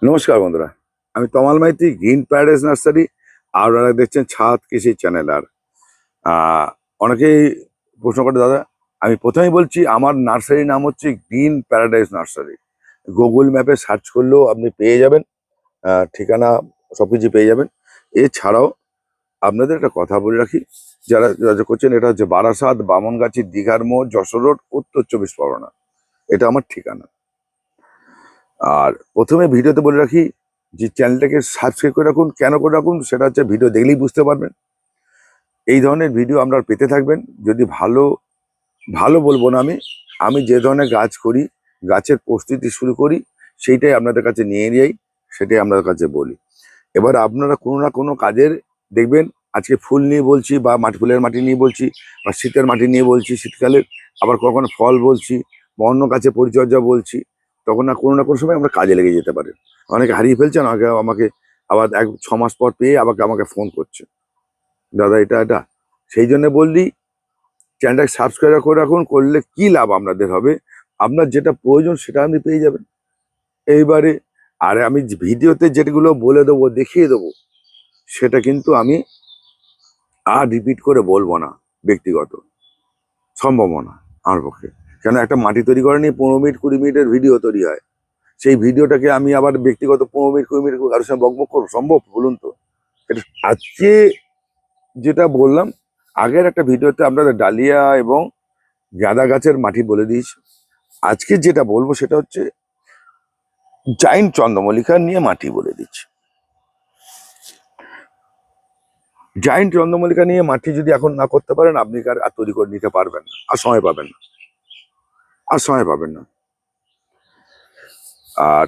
নমস্কার বন্ধুরা, আমি তমাল মাইতি, গ্রিন প্যারাডাইস নার্সারি। আর আপনারা দেখছেন ছাদ কৃষি চ্যানেল। আর অনেকেই প্রশ্ন করে, দাদা আমি প্রথমেই বলছি আমার নার্সারির নাম হচ্ছে গ্রিন প্যারাডাইস নার্সারি। গুগল ম্যাপে সার্চ করলেও আপনি পেয়ে যাবেন, ঠিকানা সবকিছু পেয়ে যাবেন। এছাড়াও আপনাদের একটা কথা বলে রাখি, যারা যারা করছেন, এটা হচ্ছে বারাসাত, বামনগাছি, দীঘার মোড়, যশোর রোড, উত্তর 24 পরগনা। এটা আমার ঠিকানা। আর প্রথমে ভিডিওতে বলে রাখি যে চ্যানেলটাকে সাবস্ক্রাইব করে রাখুন। কেন করে রাখুন সেটা হচ্ছে ভিডিও দেখলেই বুঝতে পারবেন। এই ধরনের ভিডিও আপনারা পেতে থাকবেন। যদি ভালো ভালো বলবো না, আমি যে ধরনের গাছ করি, গাছের প্রস্তুতি শুরু করি, সেইটাই আপনাদের কাছে নিয়ে যাই, সেটাই আপনাদের কাছে বলি। এবার আপনারা কোনো না কোনো কাজের দেখবেন, আজকে ফুল নিয়ে বলছি বা ফুলের মাটি নিয়ে বলছি, বা শীতের মাটি নিয়ে বলছি শীতকালে, আবার কখনো ফল বলছি বা অন্য গাছের পরিচর্যা বলছি, তখন না কোনো সময় আমরা কাজে লেগে যেতে পারে। অনেকে হারিয়ে ফেলছেন, আমাকে আবার 6 মাস পর পেয়ে আমাকে ফোন করছে, দাদা এটা সেই জন্য বললি চ্যানেলটাকে সাবস্ক্রাইব করে রাখুন। করলে কি লাভ আপনাদের হবে, আপনার যেটা প্রয়োজন সেটা আপনি পেয়ে যাবেন। এইবারে আর আমি ভিডিওতে যেগুলো বলে দেবো, দেখিয়ে দেবো, সেটা কিন্তু আমি আর রিপিট করে বলবো না। ব্যক্তিগত সম্ভব না আমার পক্ষে। কেন, একটা মাটি তৈরি করে নিয়ে 15 মিনিট 20 মিনিটের ভিডিও তৈরি হয়, সেই ভিডিওটাকে আমি আবার ব্যক্তিগত 15 মিনিট 20 মিনিট কারোর সঙ্গে বকবক করবো? সম্ভব বলুন তো? এটা আজকে যেটা বললাম, আগের একটা ভিডিওতে আপনাদের ডালিয়া এবং গাঁদা গাছের মাটি বলে দিয়েছি। আজকে যেটা বলবো সেটা হচ্ছে জাইন্ট চন্দ্রমল্লিকা নিয়ে মাটি বলে দিচ্ছি। জাইন্ট চন্দ্রমল্লিকা নিয়ে মাটি যদি এখন না করতে পারেন, আপনি আর তৈরি করে নিতে পারবেন না, আর সময় পাবেন না, আর সময় পাবেন না। আর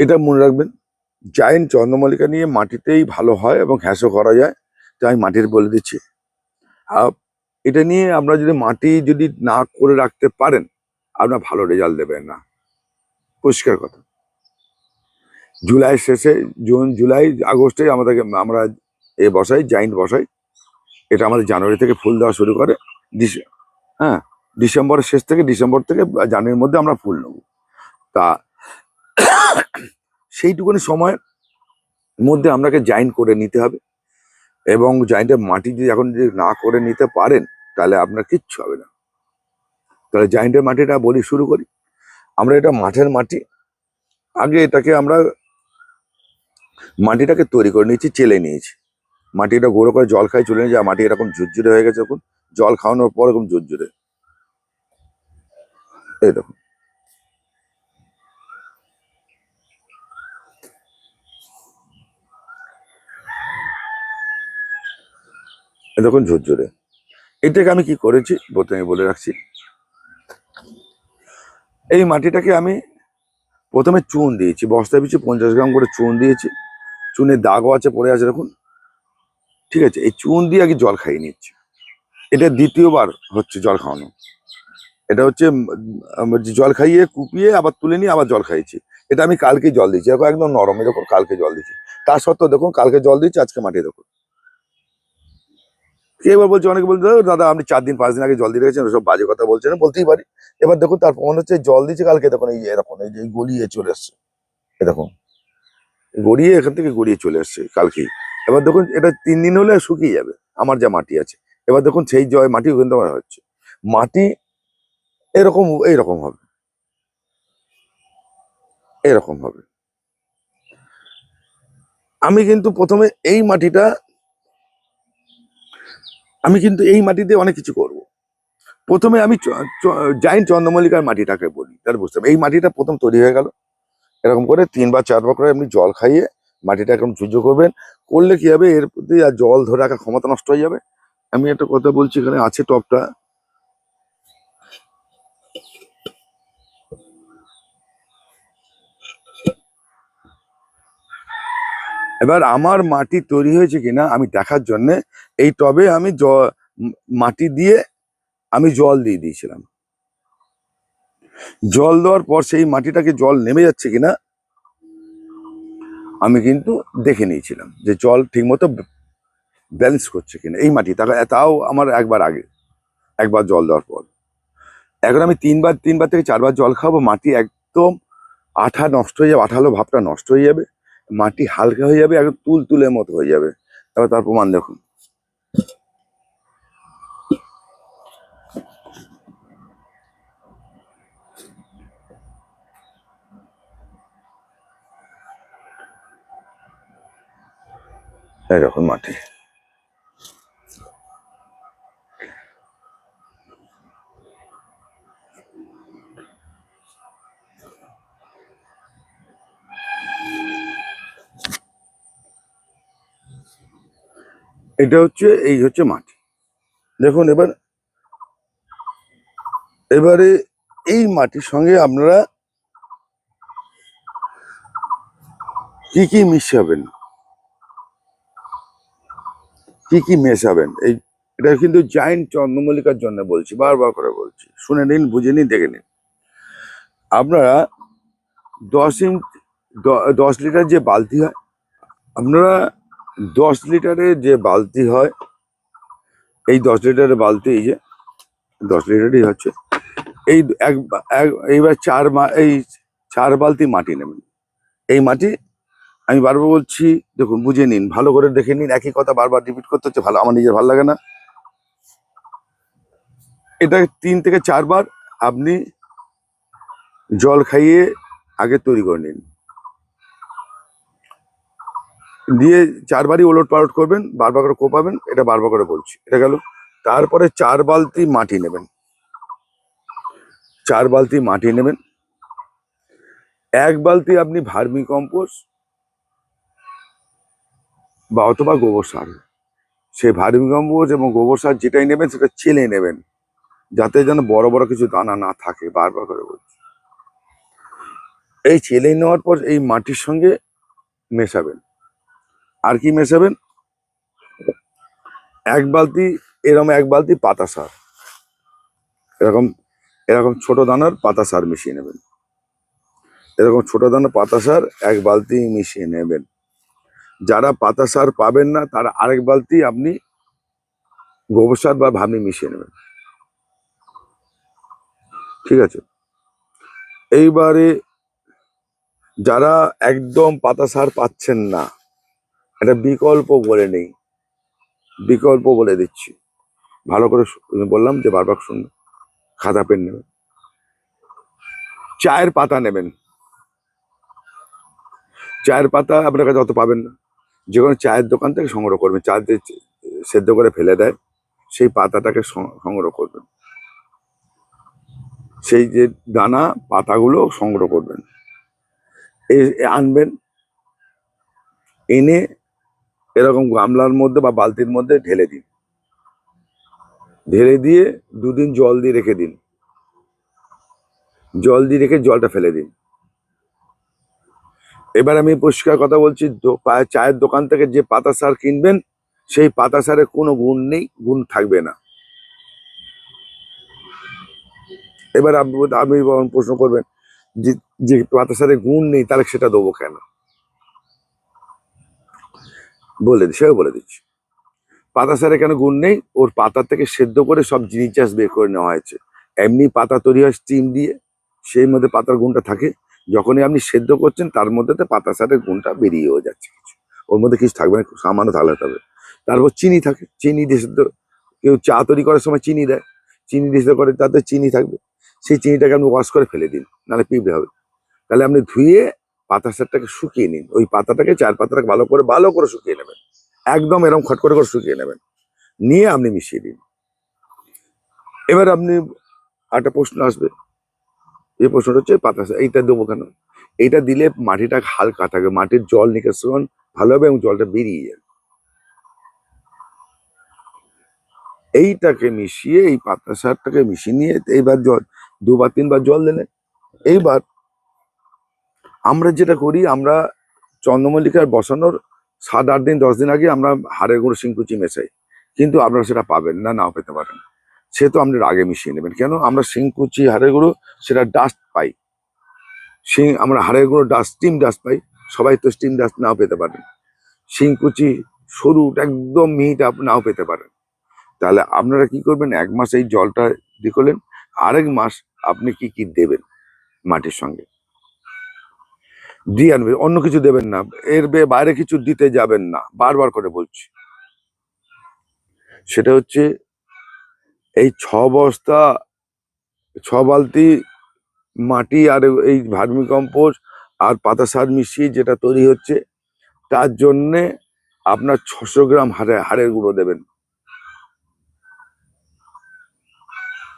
এটা মনে রাখবেন, জাইন্ট চন্দ্রমল্লিকা নিয়ে মাটিতেই ভালো হয় এবং হ্যাঁসও করা যায়। তাই আমি মাটির বলে দিচ্ছি। আর এটা নিয়ে আমরা যদি মাটি যদি না করে রাখতে পারেন, আপনার ভালো রেজাল্ট দেবেন না, পরিষ্কার কথা। জুলাই শেষে, জুন জুলাই আগস্টে আমরা বসাই, জাইন্ট বসাই। এটা আমাদের জানুয়ারি থেকে ফুল দেওয়া শুরু করে। হ্যাঁ, ডিসেম্বরের শেষ থেকে, ডিসেম্বর থেকে জানুয়ারির মধ্যে আমরা ফুল নেব। তা সেইটুকুনি সময়ের মধ্যে আপনাকে জাইন্ট করে নিতে হবে। এবং জাইন্টের মাটি যদি এখন যদি না করে নিতে পারেন, তাহলে আপনার কিচ্ছু হবে না। তাহলে জাইন্টের মাটিটা বলি, শুরু করি। আমরা এটা মাঠের মাটি। আগে এটাকে আমরা মাটিটাকে তৈরি করে নিয়েছি, চেলে নিয়েছি। মাটিটা গুঁড়ো করে জল খাই চলে নিয়েছি। আর মাটি এরকম ঝুরঝুরে হয়ে গেছে, এখন জল খাওয়ানোর পর এরকম ঝুরঝুরে। এই দেখুন, দেখুন ঝুরঝুরে। এটাকে আমি কি করেছি প্রথমে বলে রাখছি। এই মাটিটাকে আমি প্রথমে চুন দিয়েছি, বস্তা পিছু 50 গ্রাম করে চুন দিয়েছি। চুনের দাগও আছে, পড়ে আছে দেখুন, ঠিক আছে। এই চুন দিয়ে আগে জল খাইয়ে নিচ্ছি। এটা দ্বিতীয়বার হচ্ছে জল খাওয়ানো। এটা হচ্ছে জল খাইয়ে কুপিয়ে আবার তুলে নিয়ে আবার জল খাইয়েছি। এটা আমি কালকে জল দিচ্ছি, এখন একদম নরম, এরকম কালকে জল দিচ্ছি। তা সত্ত্বেও দেখুন, কালকে জল দিচ্ছি, আজকে মাটি দেখুন। এবার বলছে, অনেকে বলছে, দাদা আপনি 4 দিন 5 দিন আগে জল দিয়ে রেখেছেন, সব বাজে কথা বলছেন। বলতেই পারি। এবার দেখুন, তার প্রমাণ হচ্ছে জল দিচ্ছে কালকে, দেখুন এই যে এরকম, এই যে গড়িয়ে চলে এসছে, এরকম গড়িয়ে, এখান থেকে গড়িয়ে চলে এসছে কালকেই। এবার দেখুন, এটা 3 দিন হলে শুকিয়ে যাবে আমার যা মাটি আছে। এবার দেখুন, সেই মাটি কিন্তু আমার হচ্ছে মাটি এরকম, এইরকম হবে, এরকম হবে। আমি কিন্তু প্রথমে আমি কিন্তু এই মাটিতে অনেক কিছু করব। প্রথমে আমি জাইন্ট চন্দ্রমল্লিকার মাটিটাকে বলি, তাহলে বুঝতে হবে। এই মাটিটা প্রথম তৈরি হয়ে গেল, এরকম করে 3 বা 4 বার করে আপনি জল খাইয়ে মাটিটা এরকম ঝুরঝুর করবেন। করলে কি হবে, এর প্রতি আর জল ধরে রাখার ক্ষমতা নষ্ট হয়ে যাবে। আমি একটা কথা বলছি, এখানে আছে টপটা। এবার আমার মাটি তৈরি হয়েছে কিনা আমি দেখার জন্য এই টবে আমি মাটি দিয়ে আমি জল দিয়ে দিয়েছিলাম। জল দেওয়ার পর সেই মাটিটাকে জল নেমে যাচ্ছে কিনা আমি কিন্তু দেখে নিয়েছিলাম, যে জল ঠিকমতো ব্যালেন্স করছে কিনা এই মাটি। তাও আমার একবার জল দেওয়ার পর। এখন আমি 3 বার থেকে 4 বার জল খাবো, মাটি একদম আঠা নষ্ট হয়ে যাবে, আঠালো ভাবটা নষ্ট হয়ে যাবে, মাটি হালকা হয়ে যাবে, একদম তুলতুলের মতো হয়ে যাবে। এবার তার প্রমাণ দেখুন। এরকম মাটি। এটা হচ্ছে, এই হচ্ছে মাটি। দেখুন এবারে এই মাটির সঙ্গে আপনারা কি কি মিশাবেন, কি কি মেশাবেন, এটা কিন্তু জায়েন্ট চন্দ্রমল্লিকার জন্য বলছি, বারবার করে বলছি, শুনে নিন, বুঝে নিন, দেখে নিন। আপনারা 10 ইঞ্চ 10 লিটার যে বালতি হয়, আপনারা 10 লিটারের যে বালতি হয়, এই 10 লিটারের বালতি, এই যে 10 লিটারই হচ্ছে, এই এইবার এই 4 বালতি মাটি নেবেন। এই মাটি আমি বারবার বলছি, দেখুন, বুঝে নিন, ভালো করে দেখে নিন, একই কথা বারবার রিপিট করতে হচ্ছে, ভালো, আমার নিজের ভালো লাগে না। এটা 3 থেকে 4 বার আপনি জল খাইয়ে আগে তৈরি করে নিন, দিয়ে 4 বারই ওলট পালট করবেন, বারবার করে কোপাবেন, এটা বারবার করে বলছি, এটা গেল। তারপরে 4 বালতি মাটি নেবেন, 4 বালতি মাটি নেবেন। 1 বালতি আপনি ভার্মি কম্পোস্ট বা অথবা গোবর সার, সেই ভার্মি কম্পোস্ট এবং গোবর সার যেটাই নেবেন সেটা চেলে নেবেন, যাতে যেন বড় বড় কিছু দানা না থাকে, বারবার করে বলছি। এই চেলে নেওয়ার পর এই মাটির সঙ্গে মেশাবেন। আর কি মেশাবেন? 1 বালতি, এরকম 1 বালতি পাতা সার, এরকম এরকম ছোট দানার পাতা সার মিশিয়ে নেবেন, এরকম ছোট দানার পাতা সার 1 বালতি মিশিয়ে নেবেন। যারা পাতা সার পাবেন না, তারা আরেক বালতি আপনি গোবর সার বা ভার্মি মিশিয়ে নেবেন, ঠিক আছে? এইবারে যারা একদম পাতা সার পাচ্ছেন না, একটা বিকল্প বলে নেই, বিকল্প বলে দিচ্ছি, ভালো করে বললাম যে বারবার শুনুন, খাতা পেন নেবেন। চায়ের পাতা নেবেন, চায়ের পাতা আপনার কাছে অত পাবেন না, যে কোনো চায়ের দোকান থেকে সংগ্রহ করবেন, চা দিয়ে সেদ্ধ করে ফেলে দেয়, সেই পাতাটাকে সংগ্রহ করবেন, সেই যে দানা পাতাগুলো সংগ্রহ করবেন, আনবেন, এনে এরকম গামলার মধ্যে বা বালতির মধ্যে ঢেলে দিন, ঢেলে দিয়ে 2 দিন জল দিয়ে রেখে দিন, জল দিয়ে রেখে জলটা ফেলে দিন। এবার আমি পরিষ্কার কথা বলছি, চায়ের দোকান থেকে যে পাতা সার কিনবেন, সেই পাতা সারের কোনো গুণ নেই, গুণ থাকবে না। এবার আপনি প্রশ্ন করবেন যে যে পাতা সারের গুণ নেই, তাহলে সেটা দেবো কেন? সেও বলে দিচ্ছি। পাতা সারে কেন গুণ নেই? ওর পাতা থেকে সেদ্ধ করে সব জিনিস বের করে নেওয়া হয়েছে। এমনি পাতা তৈরি হয় স্টিম দিয়ে, সেই মধ্যে পাতার গুণটা থাকে, যখনই আপনি সেদ্ধ করছেন তার মধ্যে পাতা সারের গুণটা বেরিয়েও যাচ্ছে, কিছু ওর মধ্যে কিছু থাকবে না, সামান্য তাহলে হবে। তারপর চিনি থাকে, চিনি দিয়ে সেদ্ধ, কেউ চা তৈরি করার সময় চিনি দেয়, চিনি দিয়ে সেদ্ধ করে, তাতে চিনি থাকবে, সেই চিনিটাকে আপনি ওয়াশ করে ফেলে দিন, নাহলে পিঁপড়ে হবে। তাহলে আপনি ধুয়ে পাতা সারটাকে শুকিয়ে নিন, ওই পাতাটাকে, চায়ের পাতাটাকে ভালো করে শুকিয়ে নেবেন, একদম এরকম খটখটে করে শুকিয়ে নেবেন, নিয়ে আপনি মিশিয়ে দিন। এবার আপনি একটা প্রশ্ন আসবে, এই প্রশ্নটা হচ্ছে পাতা এইটা দেবো কেন? এইটা দিলে মাটিটা হালকা থাকবে, মাটির জল নিষ্কাশন ভালো হবে এবং জলটা বেরিয়ে যাবে। এইটাকে মিশিয়ে, এই পাতা সারটাকে মিশিয়ে নিয়ে এইবার জল 2 বার 3 বার জল দিলেন। এইবার আমরা যেটা করি, আমরা চন্দ্রমল্লিকার বসানোর 7-8 দিন 10 দিন আগে আমরা হাড়ের গুঁড়ো শিংকুচি মেশাই, কিন্তু আপনারা সেটা পাবেন না, নাও পেতে পারেন, সে তো আপনারা আগে মিশিয়ে নেবেন। কেন? আমরা শিংকুচি হাড়ের গুঁড়ো সেটা ডাস্ট পাই, আমরা হাড়ের গুঁড়ো ডাস্ট, স্টিম ডাস্ট পাই, সবাই তো স্টিম ডাস্ট নাও পেতে পারেন, শিংকুচি সরু একদম মিহিটা নাও পেতে পারেন। তাহলে আপনারা কি করবেন, 1 মাস এই জলটা দিয়ে করলেন, আরেক মাস আপনি কি কি দেবেন মাটির সঙ্গে, দিয়ে আনবে, অন্য কিছু দেবেন না, বাইরে কিছু দিতে যাবেন না, বারবার করে বলছি। সেটা হচ্ছে এই 6 বস্তা 6 বালতি মাটি আর এই ভার্মি কম্পোস্ট আর পাতা সার মিশিয়ে যেটা তৈরি হচ্ছে, তার জন্যে আপনার 600 গ্রাম হাড়ের গুঁড়ো দেবেন।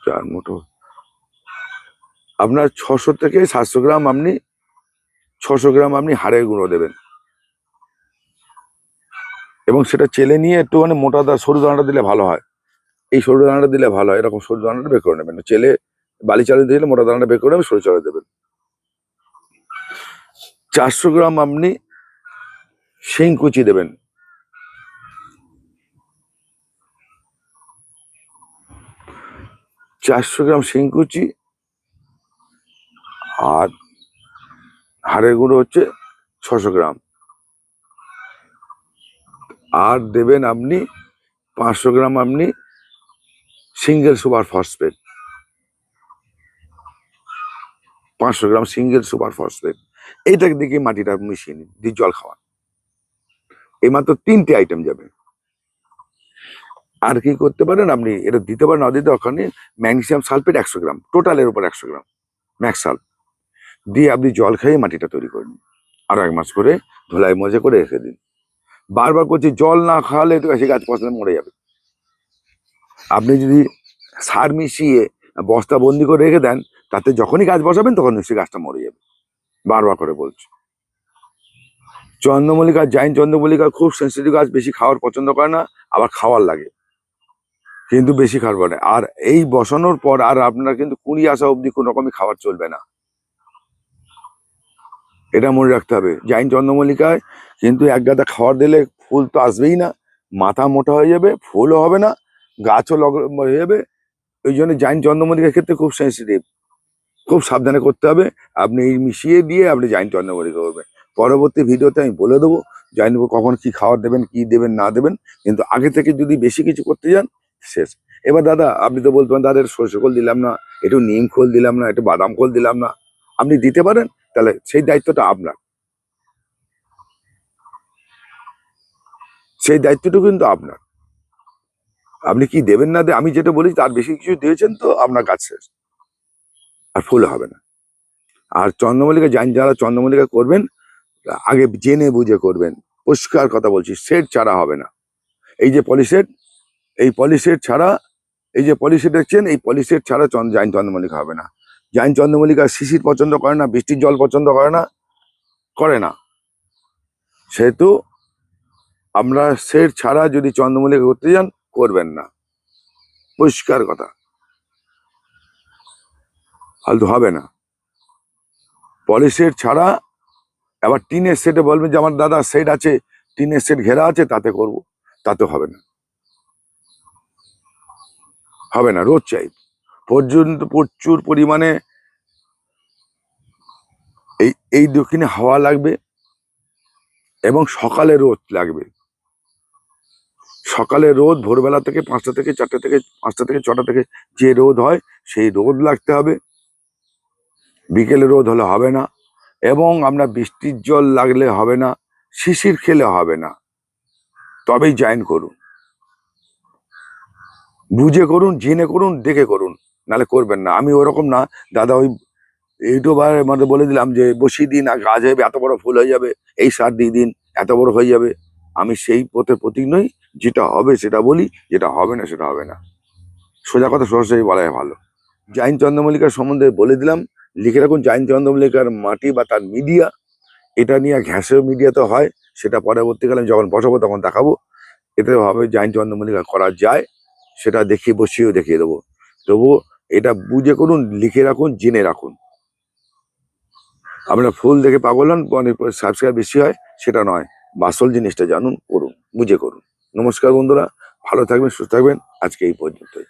4 মুঠো আপনার 600 থেকে 700 গ্রাম, আপনি 600 গ্রাম আপনি হাড়ের গুঁড়ো দেবেন। এবং সেটা চেলে নিয়ে একটুখানি মোটা সরু দানাটা দিলে ভালো হয়। এই সরু দানাটা দিলে ভালো হয়, এরকম সরু দানাটা বের করে নেবেন। চেলে বালি চালে দিলে মোটা দানাটা বের করে নেবেন, সরু চালে দেবেন। 400 গ্রাম আপনি শিংকুচি দেবেন। 400 গ্রাম শিংকুচি আর হাড়ের গুঁড়ো হচ্ছে 600 গ্রাম। আর দেবেন আপনি 500 গ্রাম আপনি সিঙ্গেল সুপার ফসফেট। 500 গ্রাম সিঙ্গেল সুপার ফসফেট। এইটাকে দিকে মাটিটা মিশিয়ে নিন, দিয়ে জল খাওয়ান। এই মাত্র 3টে আইটেম যাবে। আর কি করতে পারেন আপনি, এটা দিতে পারেন, না দিতে ওখানে ম্যাগনেসিয়াম সালফেট 100 গ্রাম, টোটালের উপর 100 গ্রাম ম্যাক্সাল দিয়ে আপনি জল খেয়ে মাটিটা তৈরি করে নিন। আরো 1 মাস করে ধোলাই মজা করে রেখে দিন। বারবার করছি, জল না খাওয়ালে তো সে গাছ পচলে মরে যাবে। আপনি যদি সার মিশিয়ে বস্তা বন্দি করে রেখে দেন, তাতে যখনই গাছ বসাবেন তখন সে গাছটা মরে যাবে। বারবার করে বলছি। চন্দ্রমল্লিকা, জাইন্ট চন্দ্রমল্লিকা খুব সেন্সিটিভ গাছ, বেশি খাওয়ার পছন্দ করে না, আবার খাওয়ার লাগে, কিন্তু বেশি খাওয়ার পরে। আর এই বসানোর পর আর আপনার কিন্তু কুড়ি আসা অবধি কোন রকমই খাবার চলবে না, এটা মনে রাখতে হবে। জাইন্ট চন্দ্রমল্লিকায় কিন্তু এক গাদা খাবার দিলে ফুল তো আসবেই না, মাথা মোটা হয়ে যাবে, ফুলও হবে না, গাছও হয়ে যাবে। ওই জন্য জাইন্ট চন্দ্রমল্লিকার ক্ষেত্রে খুব সেন্সিটিভ, খুব সাবধানে করতে হবে। আপনি এই মিশিয়ে দিয়ে আপনি জাইন্ট চন্দ্রমল্লিকা করবেন। পরবর্তী ভিডিওতে আমি বলে দেবো জাইন্ট কখন কি খাবার দেবেন, কি দেবেন না দেবেন। কিন্তু আগে থেকে যদি বেশি কিছু করতে যান, শেষ। এবার দাদা আপনি তো বলতে পারেন, দাদা সরষে খোল দিলাম না, একটু নিম খোল দিলাম না, একটু বাদাম খোল দিলাম না। আপনি দিতে পারেন, তাহলে সেই দায়িত্বটা আপনার, সেই দায়িত্বটা কিন্তু আপনার। আপনি কি দেবেন না আমি যেটা বলি তার বেশি কিছু দিয়েছেন তো আপনার গাছ শেষ, আর ফুল হবে না। আর চন্দ্রমল্লিকা যারা চন্দ্রমল্লিকা করবেন, আগে জেনে বুঝে করবেন। পরিষ্কার কথা বলছি, সেট ছাড়া হবে না। এই যে পলিসেট, এই পলিসেট ছাড়া, এই যে পলিসেট দেখছেন, এই পলিসেট ছাড়া জাইন্ট চন্দ্রমল্লিকা হবে না। জাইন্ট চন্দ্রমল্লিকা শিশির পছন্দ করে না, বৃষ্টির জল পছন্দ করে না, করে না। সেহেতু আমরা সেট ছাড়া যদি চন্দ্রমল্লিকা করতে যান, করবেন না। পরিষ্কার কথা, ফালতু হবে না। পলিসেট ছাড়া। আবার টিনের সেটে বলবেন যে আমার দাদা সেট আছে, টিনের সেট ঘেরা আছে, তাতে করব, তাতে হবে না, হবে না। রোদ চাই পর্যন্ত, প্রচুর পরিমাণে এই দক্ষিণে হাওয়া লাগবে এবং সকালে রোদ লাগবে। সকালে রোদ ভোরবেলা থেকে 5টা থেকে 4টা থেকে 5টা থেকে 6টা থেকে যে রোদ হয়, সেই রোদ লাগতে হবে। বিকেলে রোদ হলে হবে না, এবং আপনার বৃষ্টির জল লাগলে হবে না, শিশির খেলে হবে না। তবেই জয়েন করুন, বুঝে করুন, জেনে করুন, দেখে করুন, নাহলে করবেন না। আমি ওরকম না দাদা, ওই ইউটিউবার মানে বলে দিলাম যে বসিয়ে দিন আর গাছ হবে, এত বড় ফুল হয়ে যাবে, এই সার দিয়ে দিন, এত বড় হয়ে যাবে। আমি সেই পথের প্রতীক নই। যেটা হবে সেটা বলি, যেটা হবে না সেটা হবে না। সোজা কথা সরাসরি বলাই ভালো। জাইন্ট চন্দ্রমল্লিকার সম্বন্ধে বলে দিলাম, লিখে রাখুন জাইন্ট চন্দ্রমল্লিকার মাটি বা তার মিডিয়া। এটা নিয়ে ঘ্যাসেও মিডিয়াতে হয়, সেটা পরবর্তীকালে যখন বসাবো তখন দেখাবো। এতে ভাবে জাইন্ট চন্দ্রমল্লিকা করা যায়, সেটা দেখিয়ে বসিয়েও দেখিয়ে দেবো। তবুও এটা বুঝে করুন, লিখে রাখুন, জেনে রাখুন। আপনারা ফুল দেখে পাগল হন, অনেক সাবস্ক্রাইব বেশি হয়, সেটা নয়। আসল জিনিসটা জানুন, করুন, বুঝে করুন। নমস্কার বন্ধুরা, ভালো থাকবেন, সুস্থ থাকবেন। আজকে এই পর্যন্তই।